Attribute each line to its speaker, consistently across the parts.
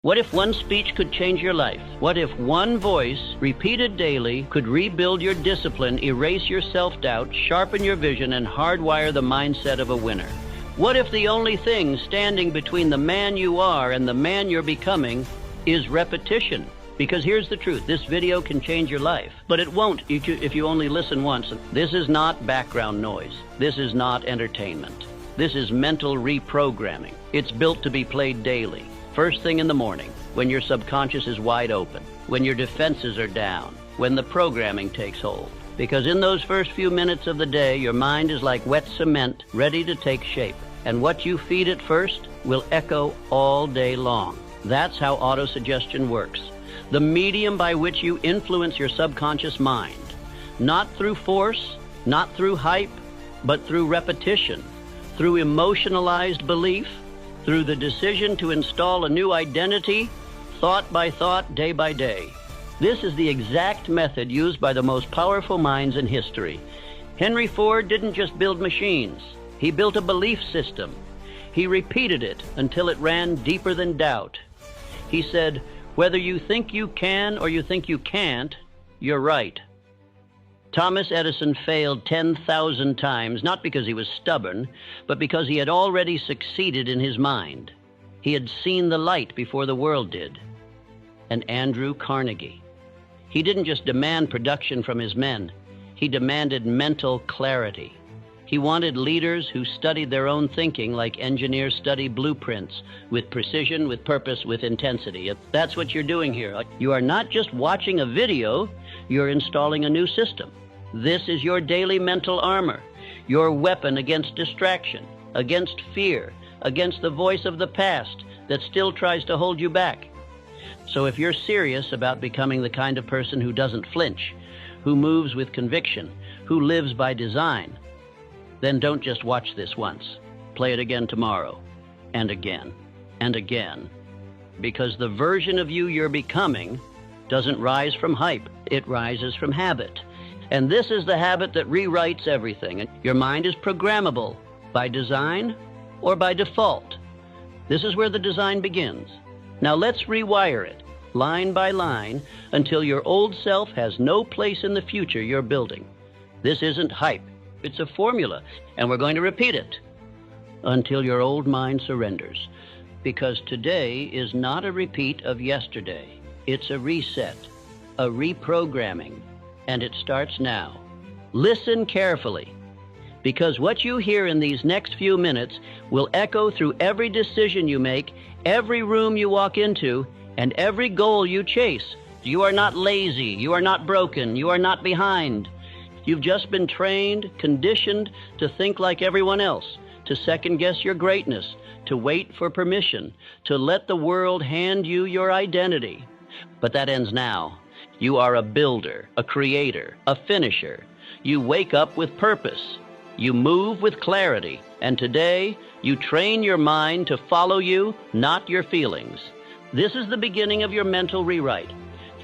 Speaker 1: What if one speech could change your life? What if one voice, repeated daily, could rebuild your discipline, erase your self-doubt, sharpen your vision, and hardwire the mindset of a winner? What if the only thing standing between the man you are and the man you're becoming is repetition? Because here's the truth, this video can change your life, but it won't if you only listen once. This is not background noise. This is not entertainment. This is mental reprogramming. It's built to be played daily. First thing in the morning, when your subconscious is wide open, when your defenses are down, when the programming takes hold. Because in those first few minutes of the day, your mind is like wet cement, ready to take shape. And what you feed it first will echo all day long. That's how autosuggestion works. The medium by which you influence your subconscious mind. Not through force, not through hype, but through repetition, through emotionalized belief, through the decision to install a new identity, thought by thought, day by day. This is the exact method used by the most powerful minds in history. Henry Ford didn't just build machines. He built a belief system. He repeated it until it ran deeper than doubt. He said, "Whether you think you can or you think you can't, you're right." Thomas Edison failed 10,000 times, not because he was stubborn, but because he had already succeeded in his mind. He had seen the light before the world did. And Andrew Carnegie. He didn't just demand production from his men. He demanded mental clarity. He wanted leaders who studied their own thinking like engineers study blueprints, with precision, with purpose, with intensity. That's what you're doing here. You are not just watching a video, you're installing a new system. This is your daily mental armor, your weapon against distraction, against fear, against the voice of the past that still tries to hold you back. So if you're serious about becoming the kind of person who doesn't flinch, who moves with conviction, who lives by design, then don't just watch this once. Play it again tomorrow, and again, and again. Because the version of you you're becoming doesn't rise from hype, it rises from habit. And this is the habit that rewrites everything. Your mind is programmable by design or by default. This is where the design begins. Now let's rewire it, line by line, until your old self has no place in the future you're building. This isn't hype. It's a formula, and we're going to repeat it until your old mind surrenders. Because today is not a repeat of yesterday. It's a reset, a reprogramming, and it starts now. Listen carefully, because what you hear in these next few minutes will echo through every decision you make, every room you walk into, and every goal you chase. You are not lazy. You are not broken. You are not behind. You've just been trained, conditioned to think like everyone else, to second-guess your greatness, to wait for permission, to let the world hand you your identity. But that ends now. You are a builder, a creator, a finisher. You wake up with purpose. You move with clarity. And today, you train your mind to follow you, not your feelings. This is the beginning of your mental rewrite.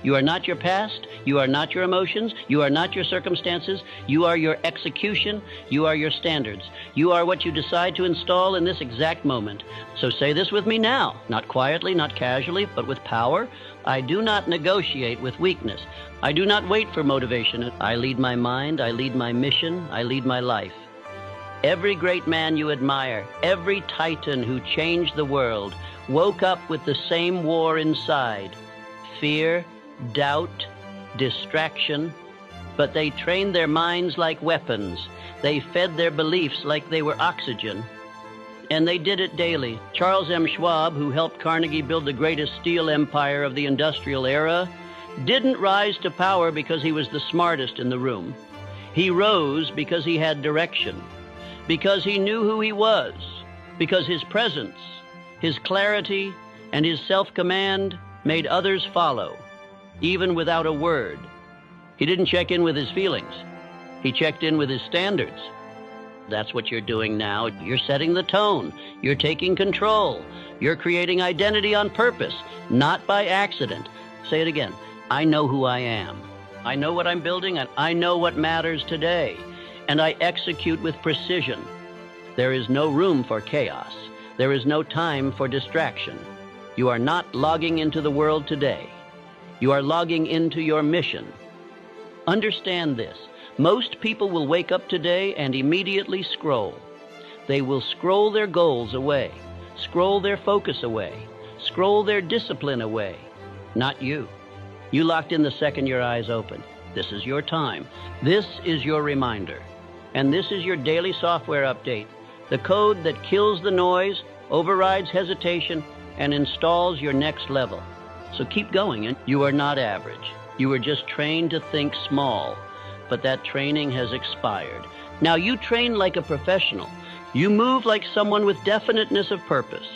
Speaker 1: You are not your past. You are not your emotions. You are not your circumstances. You are your execution. You are your standards. You are what you decide to install in this exact moment. So say this with me now, not quietly, not casually, but with power. I do not negotiate with weakness. I do not wait for motivation. I lead my mind. I lead my mission. I lead my life. Every great man you admire, every titan who changed the world, woke up with the same war inside. Fear, doubt, distraction, but they trained their minds like weapons. They fed their beliefs like they were oxygen, and they did it daily. Charles M. Schwab, who helped Carnegie build the greatest steel empire of the industrial era, didn't rise to power because he was the smartest in the room. He rose because he had direction, because he knew who he was, because his presence, his clarity, and his self-command made others follow, even without a word. He didn't check in with his feelings. He checked in with his standards. That's what you're doing now. You're setting the tone. You're taking control. You're creating identity on purpose, not by accident. Say it again. I know who I am. I know what I'm building, and I know what matters today. And I execute with precision. There is no room for chaos. There is no time for distraction. You are not logging into the world today. You are logging into your mission. Understand this. Most people will wake up today and immediately scroll. They will scroll their goals away, scroll their focus away, scroll their discipline away. Not you. You locked in the second your eyes open. This is your time. This is your reminder. And this is your daily software update. The code that kills the noise, overrides hesitation, and installs your next level. So keep going. And you are not average. You were just trained to think small, but that training has expired. Now you train like a professional. You move like someone with definiteness of purpose.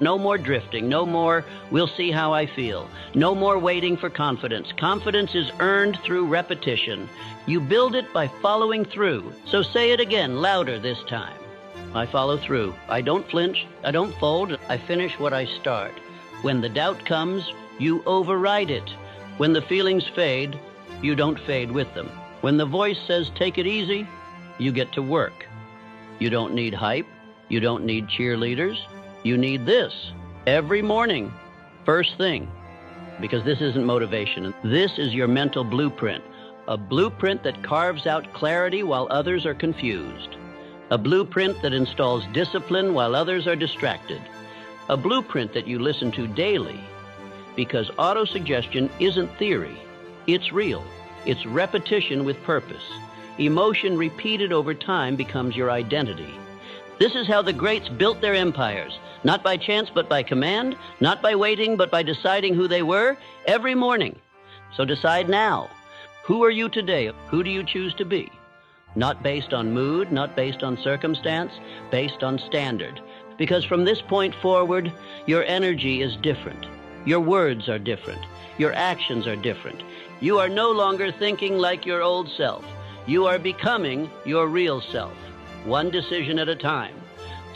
Speaker 1: No more drifting, no more, we'll see how I feel. No more waiting for confidence. Confidence is earned through repetition. You build it by following through. So say it again, louder this time. I follow through. I don't flinch. I don't fold. I finish what I start. When the doubt comes, you override it. When the feelings fade, you don't fade with them. When the voice says, take it easy, you get to work. You don't need hype. You don't need cheerleaders. You need this every morning, first thing, because this isn't motivation. This is your mental blueprint, a blueprint that carves out clarity while others are confused, a blueprint that installs discipline while others are distracted, a blueprint that you listen to daily, because autosuggestion isn't theory, it's real. It's repetition with purpose. Emotion repeated over time becomes your identity. This is how the greats built their empires. Not by chance, but by command. Not by waiting, but by deciding who they were every morning. So decide now. Who are you today? Who do you choose to be? Not based on mood, not based on circumstance, based on standard. Because from this point forward, your energy is different. Your words are different. Your actions are different. You are no longer thinking like your old self. You are becoming your real self, one decision at a time.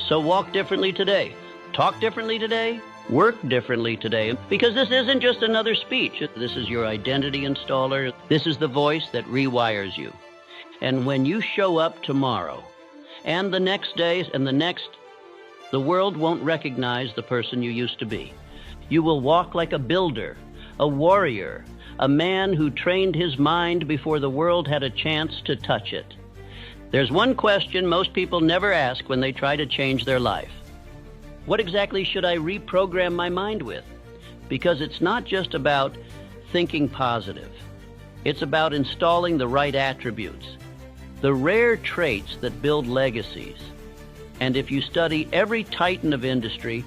Speaker 1: So walk differently today. Talk differently today, work differently today, because this isn't just another speech. This is your identity installer. This is the voice that rewires you. And when you show up tomorrow, and the next day, and the next, the world won't recognize the person you used to be. You will walk like a builder, a warrior, a man who trained his mind before the world had a chance to touch it. There's one question most people never ask when they try to change their life. What exactly should I reprogram my mind with? Because it's not just about thinking positive. It's about installing the right attributes, the rare traits that build legacies. And if you study every titan of industry,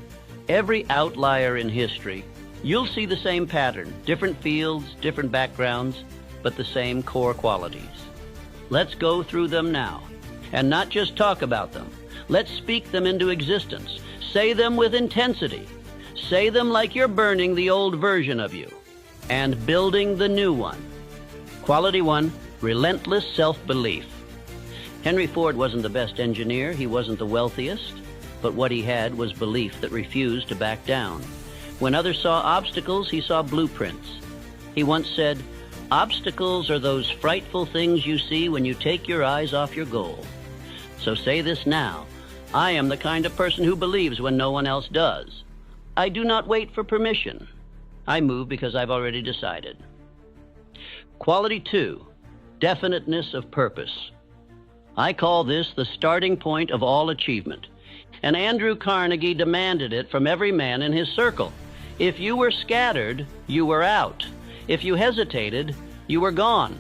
Speaker 1: every outlier in history, you'll see the same pattern, different fields, different backgrounds, but the same core qualities. Let's go through them now, and not just talk about them. Let's speak them into existence. Say them with intensity. Say them like you're burning the old version of you and building the new one. Quality 1, relentless self-belief. Henry Ford wasn't the best engineer, he wasn't the wealthiest, but what he had was belief that refused to back down. When others saw obstacles, he saw blueprints. He once said, obstacles are those frightful things you see when you take your eyes off your goal. So say this now. I am the kind of person who believes when no one else does. I do not wait for permission. I move because I've already decided. Quality 2, definiteness of purpose. I call this the starting point of all achievement. And Andrew Carnegie demanded it from every man in his circle. If you were scattered, you were out. If you hesitated, you were gone.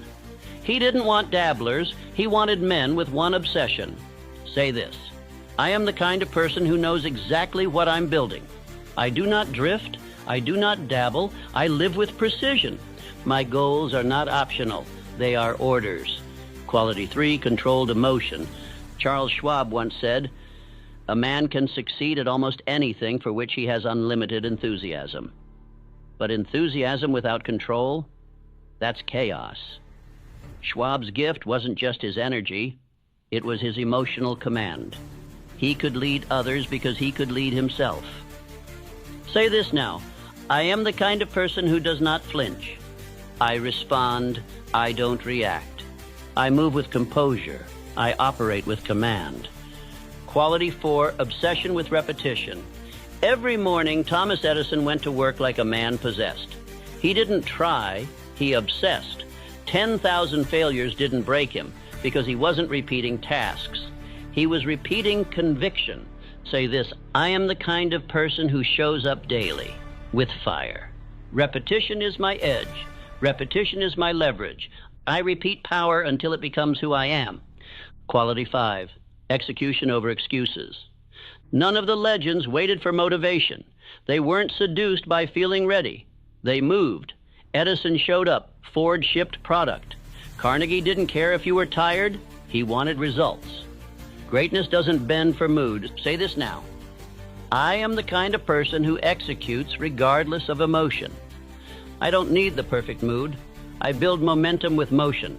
Speaker 1: He didn't want dabblers. He wanted men with one obsession. Say this. I am the kind of person who knows exactly what I'm building. I do not drift. I do not dabble. I live with precision. My goals are not optional. They are orders. Quality 3, controlled emotion. Charles Schwab once said, a man can succeed at almost anything for which he has unlimited enthusiasm. But enthusiasm without control, that's chaos. Schwab's gift wasn't just his energy, it was his emotional command. He could lead others because he could lead himself. Say this now. I am the kind of person who does not flinch. I respond. I don't react. I move with composure. I operate with command. Quality 4, obsession with repetition. Every morning, Thomas Edison went to work like a man possessed. He didn't try, he obsessed. 10,000 failures didn't break him because he wasn't repeating tasks. He was repeating conviction. Say this: I am the kind of person who shows up daily with fire. Repetition is my edge. Repetition is my leverage. I repeat power until it becomes who I am. Quality 5, execution over excuses. None of the legends waited for motivation. They weren't seduced by feeling ready. They moved. Edison showed up. Ford shipped product. Carnegie didn't care if you were tired. He wanted results. Greatness doesn't bend for mood. Say this now: I am the kind of person who executes regardless of emotion. I don't need the perfect mood. I build momentum with motion.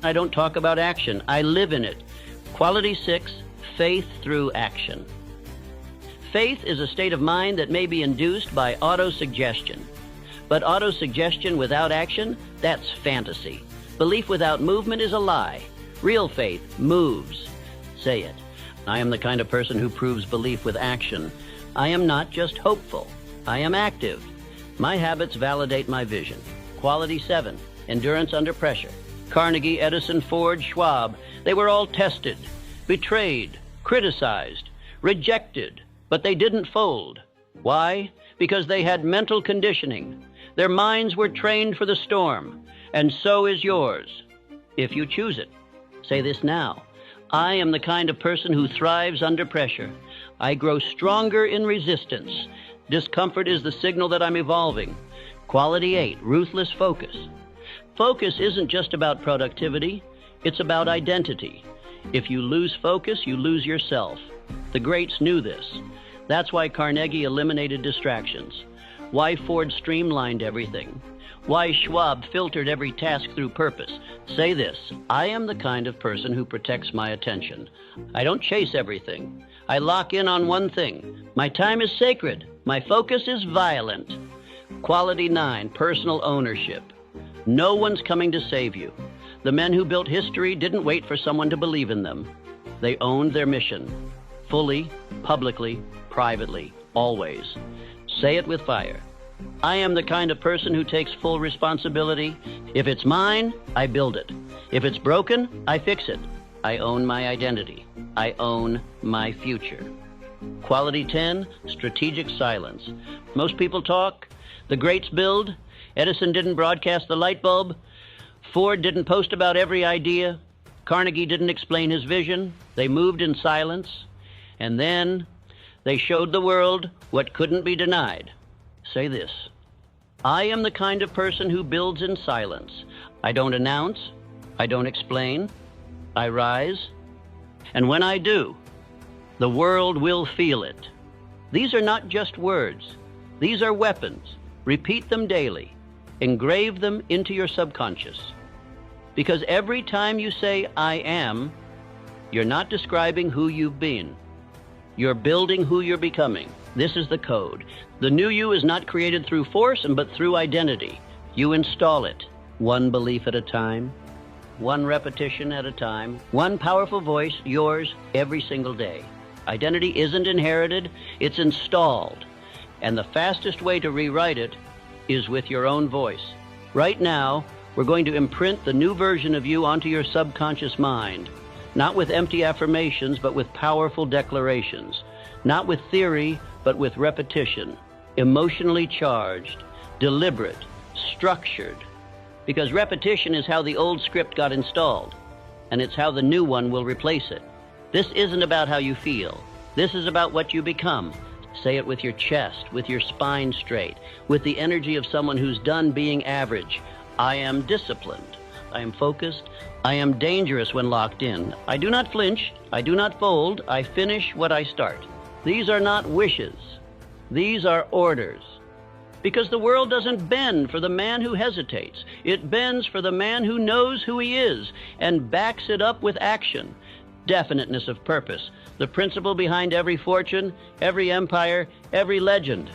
Speaker 1: I don't talk about action. I live in it. Quality 6, faith through action. Faith is a state of mind that may be induced by autosuggestion. But autosuggestion without action, that's fantasy. Belief without movement is a lie. Real faith moves. Say it: I am the kind of person who proves belief with action. I am not just hopeful. I am active. My habits validate my vision. Quality 7, endurance under pressure. Carnegie, Edison, Ford, Schwab, they were all tested, betrayed, criticized, rejected, but they didn't fold. Why? Because they had mental conditioning. Their minds were trained for the storm, and so is yours, if you choose it. Say this now: I am the kind of person who thrives under pressure. I grow stronger in resistance. Discomfort is the signal that I'm evolving. Quality 8, ruthless focus. Focus isn't just about productivity, it's about identity. If you lose focus, you lose yourself. The greats knew this. That's why Carnegie eliminated distractions. Why Ford streamlined everything. Why Schwab filtered every task through purpose. Say this: I am the kind of person who protects my attention. I don't chase everything. I lock in on one thing. My time is sacred. My focus is violent. Quality 9, personal ownership. No one's coming to save you. The men who built history didn't wait for someone to believe in them. They owned their mission. Fully, publicly, privately, always. Say it with fire: I am the kind of person who takes full responsibility. If it's mine, I build it. If it's broken, I fix it. I own my identity. I own my future. Quality 10, strategic silence. Most people talk. The greats build. Edison didn't broadcast the light bulb. Ford didn't post about every idea. Carnegie didn't explain his vision. They moved in silence. And then they showed the world what couldn't be denied. Say this: I am the kind of person who builds in silence. I don't announce. I don't explain. I rise. And when I do, the world will feel it. These are not just words. These are weapons. Repeat them daily. Engrave them into your subconscious. Because every time you say, I am, you're not describing who you've been. You're building who you're becoming. This is the code. The new you is not created through force, but through identity. You install it, one belief at a time, one repetition at a time, one powerful voice, yours, every single day. Identity isn't inherited, it's installed. And the fastest way to rewrite it is with your own voice. Right now, we're going to imprint the new version of you onto your subconscious mind. Not with empty affirmations, but with powerful declarations. Not with theory, but with repetition. Emotionally charged, deliberate, structured. Because repetition is how the old script got installed, and it's how the new one will replace it. This isn't about how you feel. This is about what you become. Say it with your chest, with your spine straight, with the energy of someone who's done being average. I am disciplined. I am focused. I am dangerous when locked in. I do not flinch. I do not fold. I finish what I start. These are not wishes. These are orders. Because the world doesn't bend for the man who hesitates. It bends for the man who knows who he is and backs it up with action. Definiteness of purpose, the principle behind every fortune, every empire, every legend.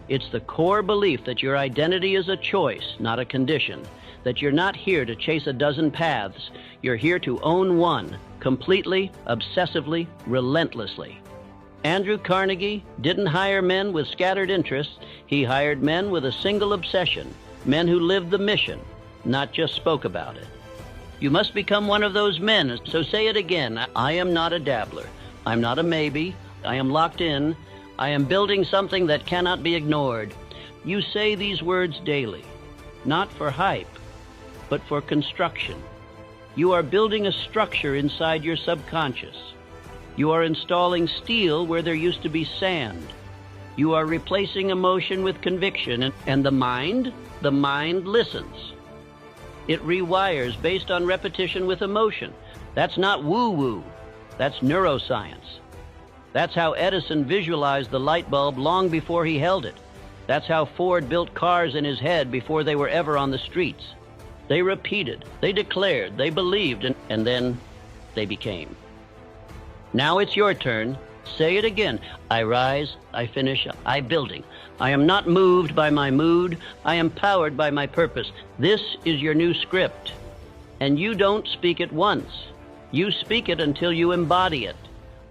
Speaker 1: It's the core belief that your identity is a choice, not a condition. That you're not here to chase a dozen paths. You're here to own one, completely, obsessively, relentlessly. Andrew Carnegie didn't hire men with scattered interests. He hired men with a single obsession, men who lived the mission, not just spoke about it. You must become one of those men, so say it again. I am not a dabbler. I'm not a maybe. I am locked in. I am building something that cannot be ignored. You say these words daily, not for hype, but for construction. You are building a structure inside your subconscious. You are installing steel where there used to be sand. You are replacing emotion with conviction, and the mind listens. It rewires based on repetition with emotion. That's not woo-woo. That's neuroscience. That's how Edison visualized the light bulb long before he held it. That's how Ford built cars in his head before they were ever on the streets. They repeated, they declared, they believed, and then they became. Now it's your turn. Say it again. I rise, I finish, I building. I am not moved by my mood. I am powered by my purpose. This is your new script. And you don't speak it once. You speak it until you embody it,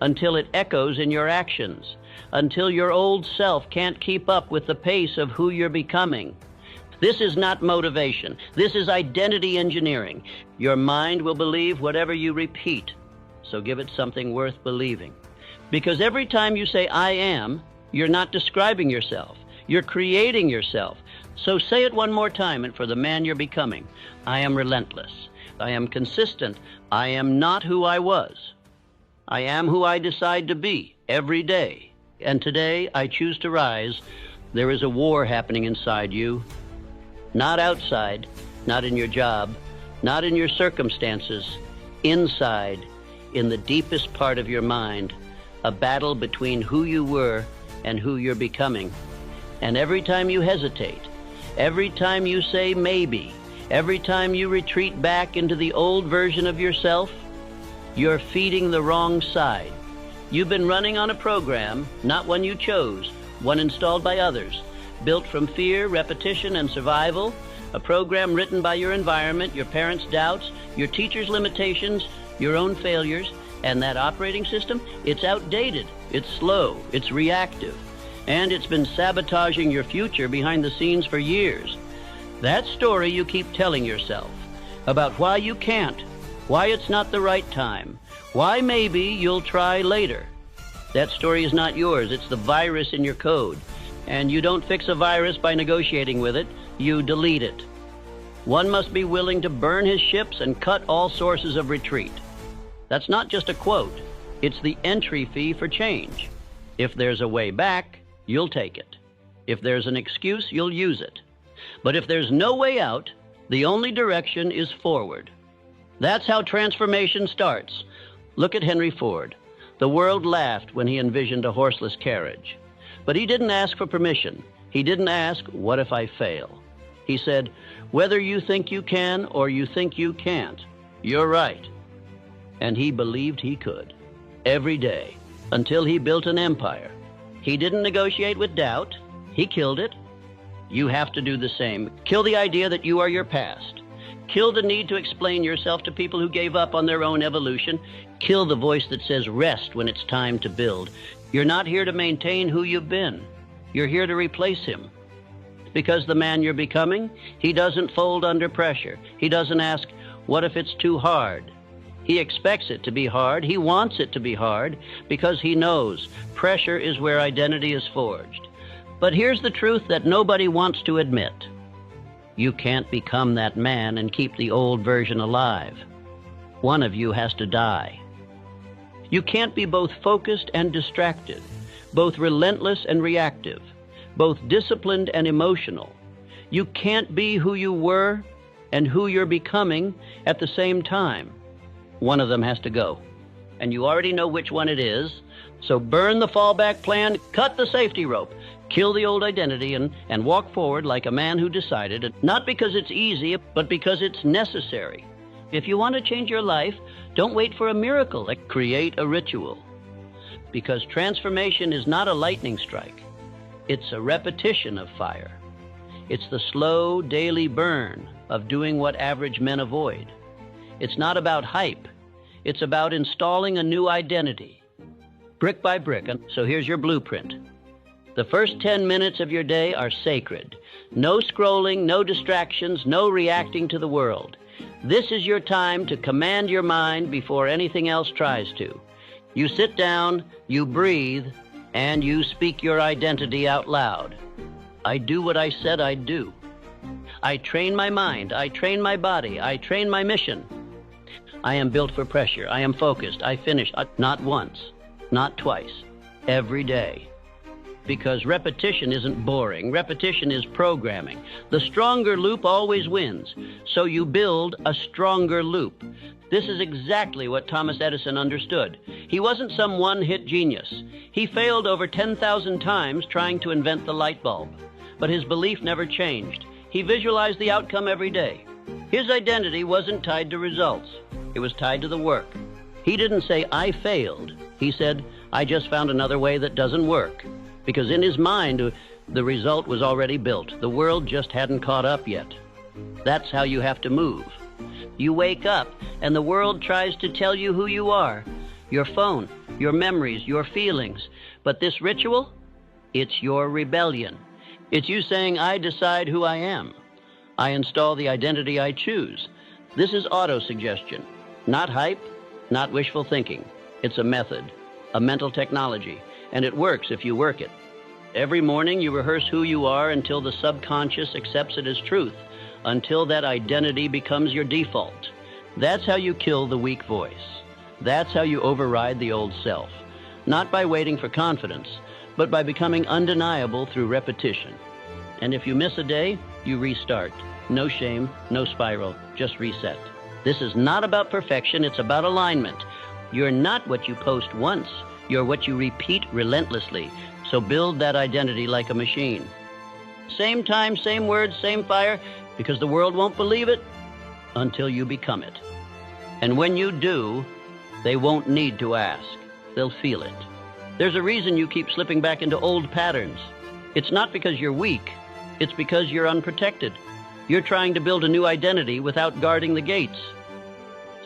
Speaker 1: until it echoes in your actions, until your old self can't keep up with the pace of who you're becoming. This is not motivation. This is identity engineering. Your mind will believe whatever you repeat, so give it something worth believing. Because every time you say, I am, you're not describing yourself. You're creating yourself. So say it one more time, and for the man you're becoming. I am relentless. I am consistent. I am not who I was. I am who I decide to be every day. And today I choose to rise. There is a war happening inside you. Not outside, not in your job, not in your circumstances. Inside, in the deepest part of your mind. A battle between who you were and who you're becoming. And every time you hesitate, every time you say maybe, every time you retreat back into the old version of yourself, you're feeding the wrong side. You've been running on a program, not one you chose, one installed by others, built from fear, repetition, and survival, a program written by your environment, your parents' doubts, your teachers' limitations, your own failures. And that operating system, it's outdated, it's slow, it's reactive, and it's been sabotaging your future behind the scenes for years. That story you keep telling yourself about why you can't, why it's not the right time, why maybe you'll try later. That story is not yours, it's the virus in your code. And you don't fix a virus by negotiating with it, you delete it. One must be willing to burn his ships and cut all sources of retreat. That's not just a quote. It's the entry fee for change. If there's a way back, you'll take it. If there's an excuse, you'll use it. But if there's no way out, the only direction is forward. That's how transformation starts. Look at Henry Ford. The world laughed when he envisioned a horseless carriage. But he didn't ask for permission. He didn't ask, what if I fail? He said, whether you think you can or you think you can't, you're right. And he believed he could, every day, until he built an empire. He didn't negotiate with doubt. He killed it. You have to do the same. Kill the idea that you are your past. Kill the need to explain yourself to people who gave up on their own evolution. Kill the voice that says rest when it's time to build. You're not here to maintain who you've been. You're here to replace him. Because the man you're becoming, he doesn't fold under pressure. He doesn't ask, what if it's too hard? He expects it to be hard. He wants it to be hard because he knows pressure is where identity is forged. But here's the truth that nobody wants to admit. You can't become that man and keep the old version alive. One of you has to die. You can't be both focused and distracted, both relentless and reactive, both disciplined and emotional. You can't be who you were and who you're becoming at the same time. One of them has to go. And you already know which one it is. So burn the fallback plan, cut the safety rope, kill the old identity, and walk forward like a man who decided, not because it's easy, but because it's necessary. If you want to change your life, don't wait for a miracle. Create a ritual. Because transformation is not a lightning strike. It's a repetition of fire. It's the slow, daily burn of doing what average men avoid. It's not about hype. It's about installing a new identity. brick by brick. And so here's your blueprint. The first 10 minutes of your day are sacred. No scrolling, no distractions, no reacting to the world. This is your time to command your mind before anything else tries to. You sit down, you breathe, and you speak your identity out loud. I do what I said I'd do. I train my mind, I train my body, I train my mission. I am built for pressure, I am focused, I finish, not once, not twice, every day. Because repetition isn't boring, repetition is programming. The stronger loop always wins, so you build a stronger loop. This is exactly what Thomas Edison understood. He wasn't some one-hit genius. He failed over 10,000 times trying to invent the light bulb. But his belief never changed. He visualized the outcome every day. His identity wasn't tied to results. It was tied to the work. He didn't say, I failed. He said, I just found another way that doesn't work. Because in his mind, the result was already built. The world just hadn't caught up yet. That's how you have to move. You wake up, and the world tries to tell you who you are. Your phone, your memories, your feelings. But this ritual, it's your rebellion. It's you saying, I decide who I am. I install the identity I choose. This is autosuggestion. Not hype, not wishful thinking. It's a method, a mental technology. And it works if you work it. Every morning you rehearse who you are until the subconscious accepts it as truth, until that identity becomes your default. That's how you kill the weak voice. That's how you override the old self. Not by waiting for confidence, but by becoming undeniable through repetition. And if you miss a day, you restart. No shame, no spiral, just reset. This is not about perfection, it's about alignment. You're not what you post once. You're what you repeat relentlessly. So build that identity like a machine. Same time, same words, same fire, because the world won't believe it until you become it. And when you do, they won't need to ask. They'll feel it. There's a reason you keep slipping back into old patterns. It's not because you're weak. It's because you're unprotected. You're trying to build a new identity without guarding the gates.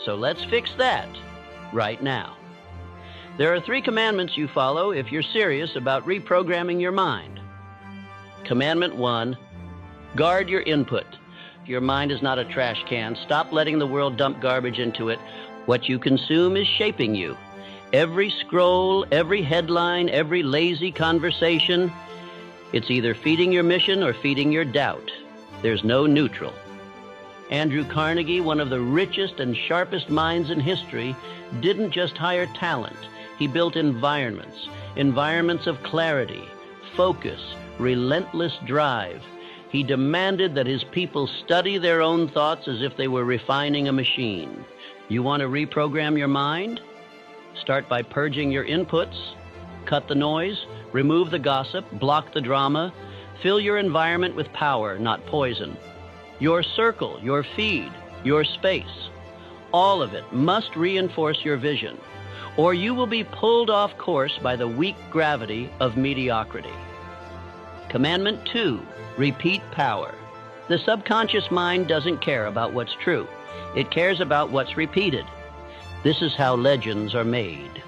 Speaker 1: So let's fix that right now. There are 3 commandments you follow if you're serious about reprogramming your mind. Commandment 1, guard your input. Your mind is not a trash can. Stop letting the world dump garbage into it. What you consume is shaping you. Every scroll, every headline, every lazy conversation, it's either feeding your mission or feeding your doubt. There's no neutral. Andrew Carnegie, one of the richest and sharpest minds in history, didn't just hire talent. He built environments of clarity, focus, relentless drive. He demanded that his people study their own thoughts as if they were refining a machine. You want to reprogram your mind? Start by purging your inputs, cut the noise, remove the gossip, block the drama, fill your environment with power, not poison. Your circle, your feed, your space, all of it must reinforce your vision, or you will be pulled off course by the weak gravity of mediocrity. Commandment 2, repeat power. The subconscious mind doesn't care about what's true. It cares about what's repeated. This is how legends are made.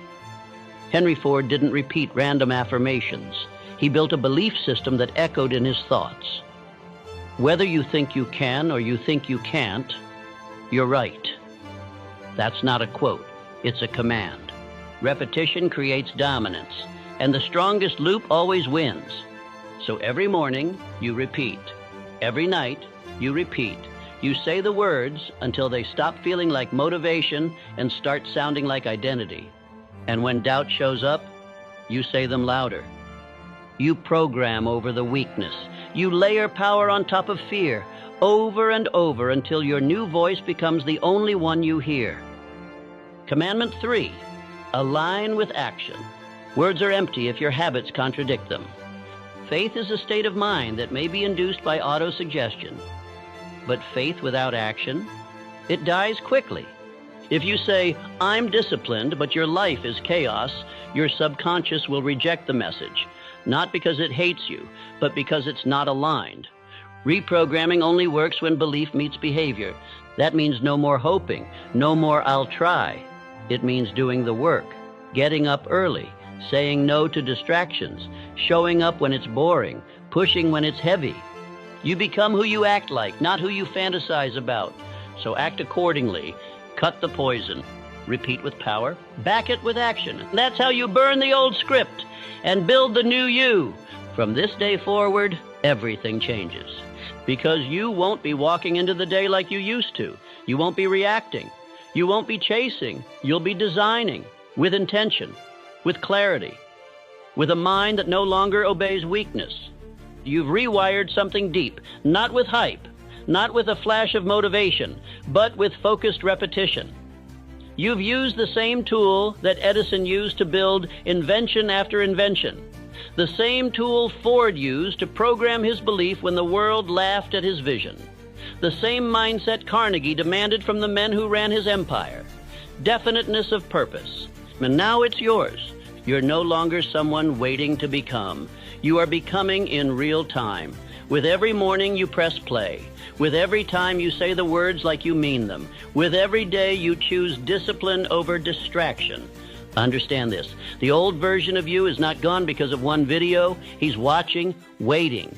Speaker 1: Henry Ford didn't repeat random affirmations. He built a belief system that echoed in his thoughts. Whether you think you can or you think you can't, you're right. That's not a quote. It's a command. Repetition creates dominance, and the strongest loop always wins. So every morning, you repeat. Every night, you repeat. You say the words until they stop feeling like motivation and start sounding like identity. And when doubt shows up, you say them louder. You program over the weakness. You layer power on top of fear, over and over until your new voice becomes the only one you hear. Commandment 3, align with action. Words are empty if your habits contradict them. Faith is a state of mind that may be induced by autosuggestion. But faith without action, it dies quickly. If you say, I'm disciplined, but your life is chaos, your subconscious will reject the message, not because it hates you, but because it's not aligned. Reprogramming only works when belief meets behavior. That means no more hoping, no more I'll try. It means doing the work, getting up early, saying no to distractions, showing up when it's boring, pushing when it's heavy. You become who you act like, not who you fantasize about. So act accordingly. Cut the poison. Repeat with power. Back it with action. That's how you burn the old script and build the new you. From this day forward, everything changes. Because you won't be walking into the day like you used to. You won't be reacting. You won't be chasing. You'll be designing with intention, with clarity, with a mind that no longer obeys weakness. You've rewired something deep, not with hype, not with a flash of motivation, but with focused repetition. You've used the same tool that Edison used to build invention after invention, the same tool Ford used to program his belief when the world laughed at his vision, the same mindset Carnegie demanded from the men who ran his empire, definiteness of purpose. And now it's yours. You're no longer someone waiting to become. You are becoming in real time. With every morning you press play. With every time you say the words like you mean them. With every day you choose discipline over distraction. Understand this. The old version of you is not gone because of one video. He's watching, waiting.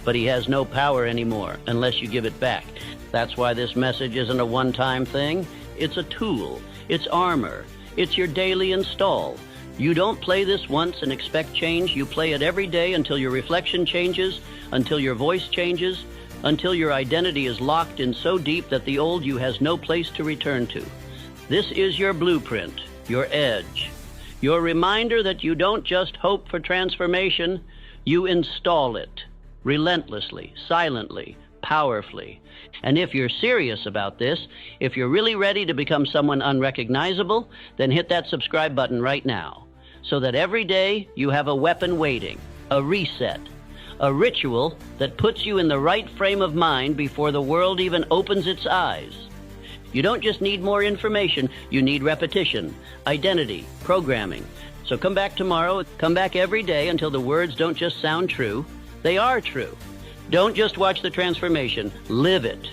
Speaker 1: But he has no power anymore unless you give it back. That's why this message isn't a one-time thing. It's a tool. It's armor. It's your daily install. You don't play this once and expect change. You play it every day until your reflection changes, until your voice changes, until your identity is locked in so deep that the old you has no place to return to. This is your blueprint, your edge, your reminder that you don't just hope for transformation, you install it relentlessly, silently, powerfully. And if you're serious about this, if you're really ready to become someone unrecognizable, then hit that subscribe button right now, so that every day you have a weapon waiting, a reset, a ritual that puts you in the right frame of mind before the world even opens its eyes. You don't just need more information, you need repetition, identity, programming. So come back tomorrow, come back every day until the words don't just sound true, they are true. Don't just watch the transformation, live it.